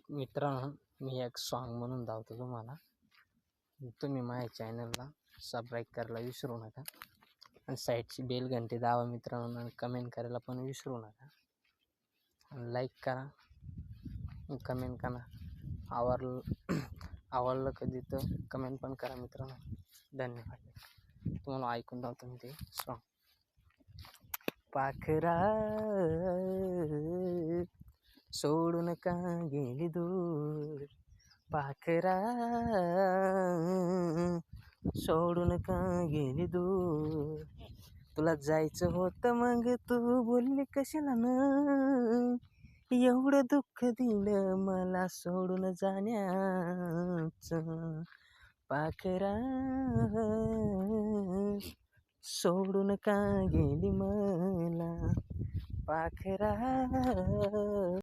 मित्रांनो, मी एक सॉन्ग म्हणून धावतो तुम्हाला. तुम्ही माझ्या चॅनलला सबस्क्राईब करायला विसरू नका आणि साईडची बेल घंटी दाबा मित्रांनो, आणि कमेंट करायला पण विसरू नका. आणि लाईक करा, कमेंट करा. आवडलं कधी तर कमेंट पण करा मित्रांनो. धन्यवाद. तुम्हाला ऐकून धावतो मी ते सॉन्ग. पाखरा सोडून का गेली दूर, पाखरा सोडून का गेली दूर. तुला जायचं होतं मग तू बोलली कशाला न, एवढं दुःख दिलं मला सोडून जाण्याचं. पाखरा सोडून का गेली मला, पाखरा.